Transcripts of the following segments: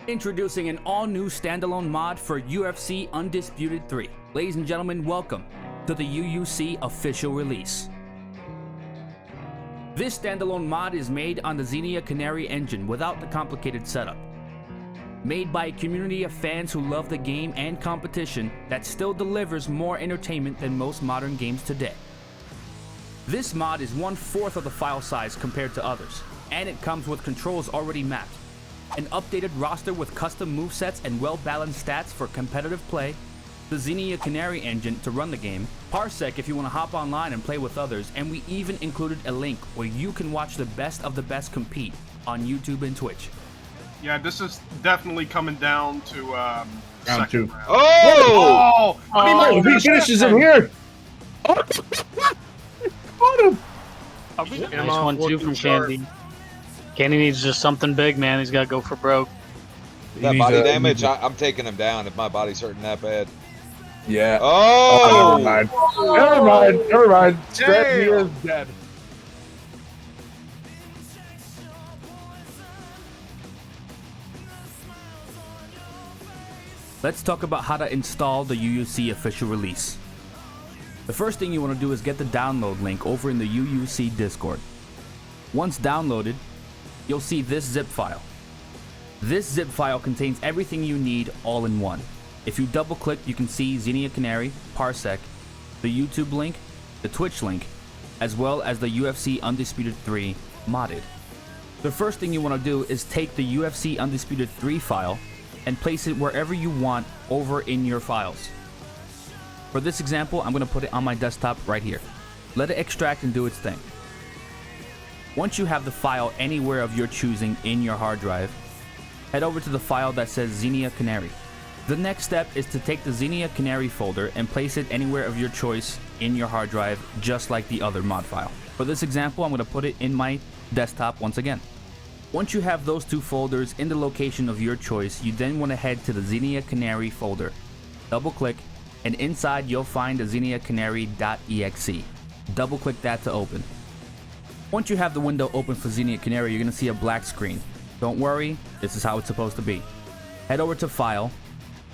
Introducing an all-new standalone mod for UFC Undisputed 3. Ladies and gentlemen, welcome to the UUC official release. This standalone mod is made on the Xenia Canary engine without the complicated setup. Made by a community of fans who love the game and competition that still delivers more entertainment than most modern games today. This mod is 1/4 of the file size compared to others, and it comes with controls already mapped, an updated roster with custom movesets and well-balanced stats for competitive play, the Xenia Canary engine to run the game, Parsec if you want to hop online and play with others, and we even included a link where you can watch the best of the best compete on YouTube and Twitch. Yeah, this is definitely coming down to round two. round. Oh! He finishes him here! Oh! Got him! Nice 1-2 from Candy. Candy needs just something big, man. He's got to go for broke. That body damage, I'm taking him down if my body's hurting that bad. Yeah. Oh! Never mind. Scrappy is dead. Let's talk about how to install the UUC official release. The first thing you want to do is get the download link over in the UUC Discord. Once downloaded, you'll see this zip file. This zip file contains everything you need all in one. If you double click, you can see Xenia Canary, Parsec, the YouTube link, the Twitch link, as well as the UFC Undisputed 3 modded. The first thing you want to do is take the UFC Undisputed 3 file and place it wherever you want over in your files. For this example, I'm going to put it on my desktop right here. Let it extract and do its thing. Once you have the file anywhere of your choosing in your hard drive, head over to the file that says Xenia Canary. The next step is to take the Xenia Canary folder and place it anywhere of your choice in your hard drive, just like the other mod file. For this example, I'm going to put it in my desktop once again. Once you have those two folders in the location of your choice, you then want to head to the Xenia Canary folder. Double click, and inside you'll find the Xenia Canary.exe. Double click that to open. Once you have the window open for Xenia Canary, you're going to see a black screen. Don't worry, this is how it's supposed to be. Head over to File,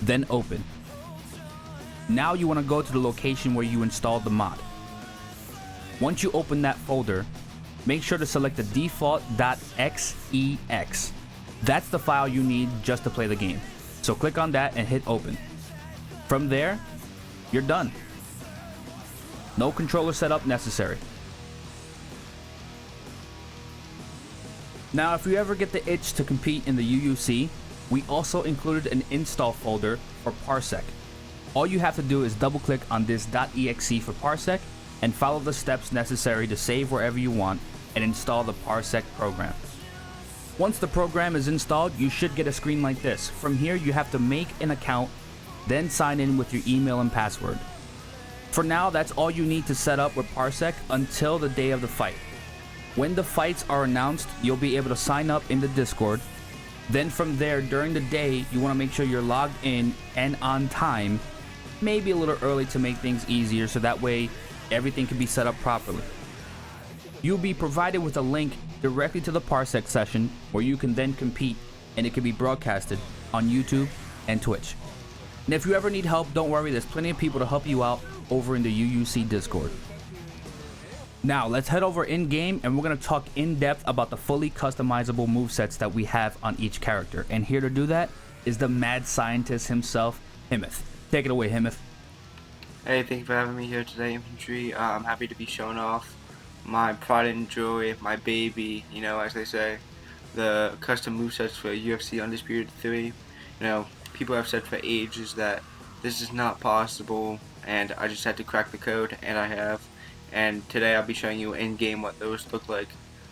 then Open. Now you want to go to the location where you installed the mod. Once you open that folder, make sure to select the default.xex. That's the file you need just to play the game. So click on that and hit Open. From there, you're done. No controller setup necessary. Now, if you ever get the itch to compete in the UUC, we also included an install folder for Parsec. All you have to do is double click on this .exe for Parsec and follow the steps necessary to save wherever you want and install the Parsec program. Once the program is installed, you should get a screen like this. From here, you have to make an account, then sign in with your email and password. For now, that's all you need to set up with Parsec until the day of the fight. When the fights are announced, you'll be able to sign up in the Discord. Then from there, during the day, you want to make sure you're logged in and on time, maybe a little early to make things easier so that way everything can be set up properly. You'll be provided with a link directly to the Parsec session where you can then compete, and it can be broadcasted on YouTube and Twitch. And if you ever need help, don't worry, there's plenty of people to help you out over in the UUC Discord. Now, let's head over in-game, and we're going to talk in-depth about the fully customizable movesets that we have on each character. And here to do that is the mad scientist himself, Himeth. Take it away, Himeth. Hey, thank you for having me here today, Infantry. I'm happy to be showing off my pride and joy, my baby, you know, as they say, the custom movesets for UFC Undisputed 3. You know, people have said for ages that this is not possible, and I just had to crack the code, and I have. And today I'll be showing you in-game what those look like.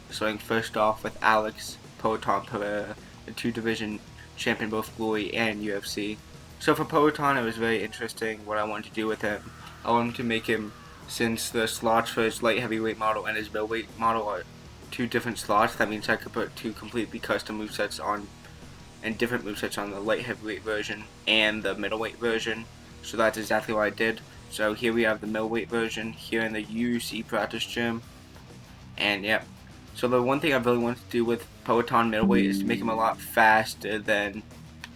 Starting first off with Alex Poetan Pereira, the 2-division champion both Glory and UFC. So for Poetan, it was very interesting what I wanted to do with him. I wanted to make him, since the slots for his light heavyweight model and his middleweight model are two different slots, that means I could put two completely custom movesets on, and different movesets on the light heavyweight version and the middleweight version. So that's exactly what I did. So here we have the middleweight version here in the UUC practice gym. And yeah, so the one thing I really wanted to do with Poetan middleweight is to make him a lot faster than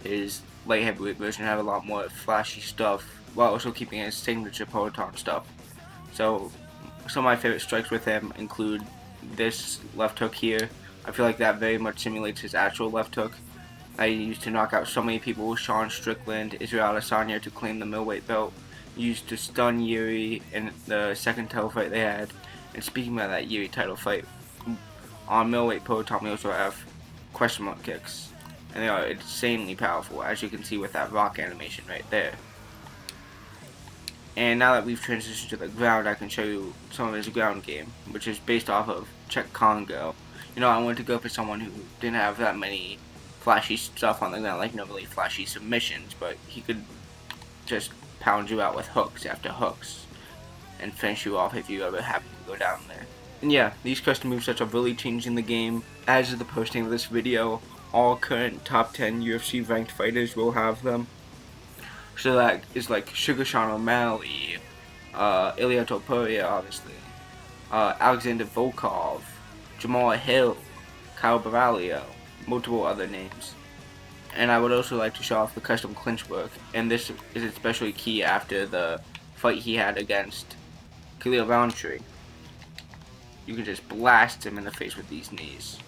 his light heavyweight version have a lot more flashy stuff, while also keeping his signature proton stuff. So some of my favorite strikes with him include this left hook here. I feel like that very much simulates his actual left hook. I used to knock out so many people, Sean Strickland, Israel Adesanya to claim the middleweight belt. Used to stun Yuri in the second title fight they had. And speaking of that Yuri title fight, on middleweight proton we also have question mark kicks. And they are insanely powerful, as you can see with that rock animation right there. And now that we've transitioned to the ground, I can show you some of his ground game, which is based off of Czech Congo. You know, I wanted to go for someone who didn't have that many flashy stuff on the ground, like no really flashy submissions, but he could just pound you out with hooks after hooks and finish you off if you ever happen to go down there. And yeah, these custom movesets are really changing the game. As of the posting of this video, all current top 10 UFC ranked fighters will have them. So that is like Sugar Sean O'Malley, Ilia Topuria, obviously, Alexander Volkov, Jamal Hill, Kyle Baraglio, multiple other names. And I would also like to show off the custom clinch work, and this is especially key after the fight he had against Khalil Roundtree. You can just blast him in the face with these knees,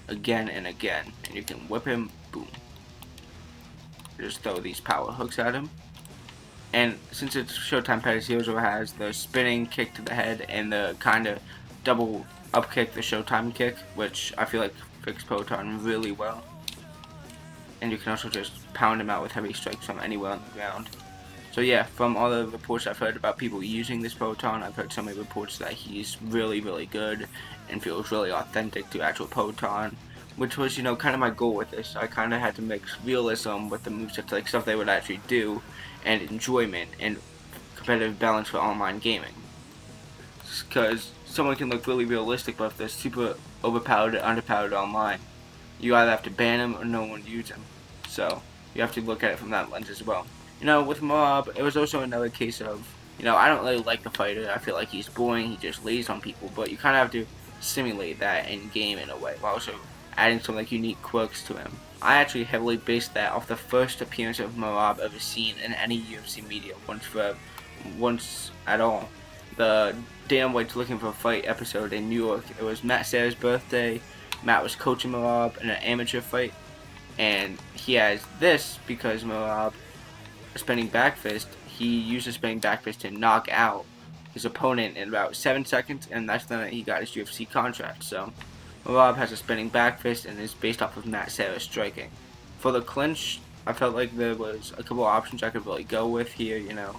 again and again, and you can whip him, boom. Just throw these power hooks at him. And since it's Showtime Pettis, he also has the spinning kick to the head and the kind of double up kick, the Showtime kick, which I feel like fits Proton really well. And you can also just pound him out with heavy strikes from anywhere on the ground. So yeah, from all the reports I've heard about people using this Proton, I've heard so many reports that he's really, really good and feels really authentic to actual Proton, which was, you know, kind of my goal with this. I kind of had to mix realism with the movesets, like stuff they would actually do, and enjoyment and competitive balance for online gaming. Because someone can look really realistic, but if they're super overpowered or underpowered online, you either have to ban them or no one use them. So you have to look at it from that lens as well. You know, with Moab, it was also another case of, you know, I don't really like the fighter. I feel like he's boring. He just lays on people, but you kind of have to simulate that in game in a way, while also adding some like unique quirks to him. I actually heavily based that off the first appearance of Moab ever seen in any UFC media once at all. The Damn White's Looking for a Fight episode in New York. It was Matt Serra's birthday. Matt was coaching Moab in an amateur fight, and he has this because Moab, a spinning back fist, he used a spinning back fist to knock out his opponent in about 7 seconds, and that's the night he got his UFC contract. So Moab has a spinning back fist and is based off of Matt Serra's striking. For the clinch, I felt like there was a couple options I could really go with here, you know.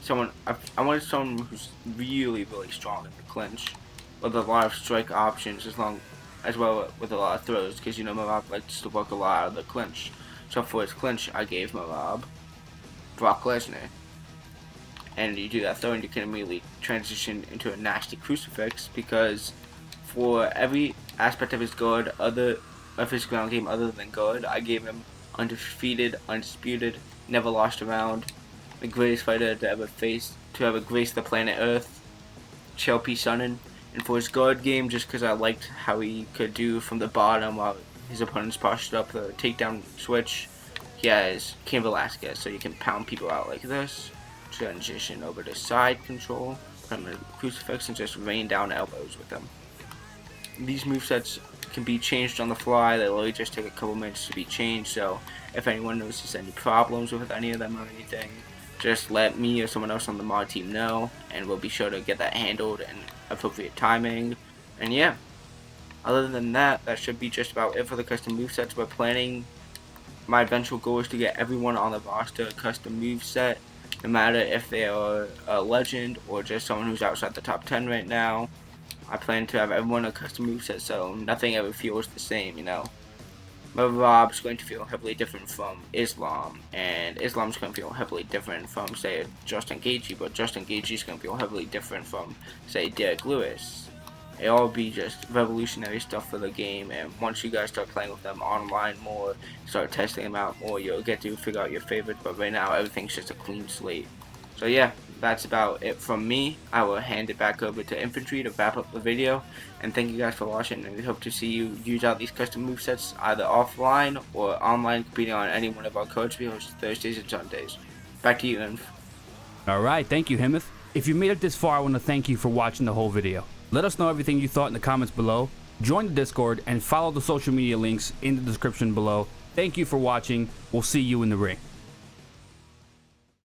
I wanted someone who's really, really strong in the clinch, with a lot of strike options as well with a lot of throws, because, you know, Moab likes to work a lot out of the clinch. So for his clinch, I gave Moab Brock Lesnar. And you do that throw and you can immediately transition into a nasty crucifix, because for every aspect of his guard, of his ground game other than guard, I gave him undefeated, undisputed, never lost a round, the greatest fighter to ever grace the planet Earth, Chael P. Sonnen. And for his guard game, just because I liked how he could do from the bottom while his opponents posted up the takedown switch, he has Cain Velasquez, so you can pound people out like this, transition over to side control, put him in a crucifix, and just rain down elbows with them. These movesets can be changed on the fly. They literally just take a couple minutes to be changed, so if anyone notices any problems with any of them or anything, just let me or someone else on the mod team know, and we'll be sure to get that handled in appropriate timing. And yeah, other than that, that should be just about it for the custom movesets we're planning. My eventual goal is to get everyone on the roster a custom moveset, no matter if they are a legend or just someone who's outside the top 10 right now. I plan to have everyone a custom moveset, so nothing ever feels the same, you know. Rob's going to feel heavily different from Islam, and Islam's going to feel heavily different from, say, Justin Gaethje, but Justin Gaethje's going to feel heavily different from, say, Derek Lewis. It'll all be just revolutionary stuff for the game, and once you guys start playing with them online more, start testing them out more, you'll get to figure out your favorites, but right now everything's just a clean slate. So yeah, that's about it from me. I will hand it back over to Infantry to wrap up the video. And thank you guys for watching, and we hope to see you use out these custom movesets either offline or online, competing on any one of our codes we host Thursdays and Sundays. Back to you, Inf. Alright, thank you, Himmoth. If you made it this far, I want to thank you for watching the whole video. Let us know everything you thought in the comments below. Join the Discord and follow the social media links in the description below. Thank you for watching. We'll see you in the ring.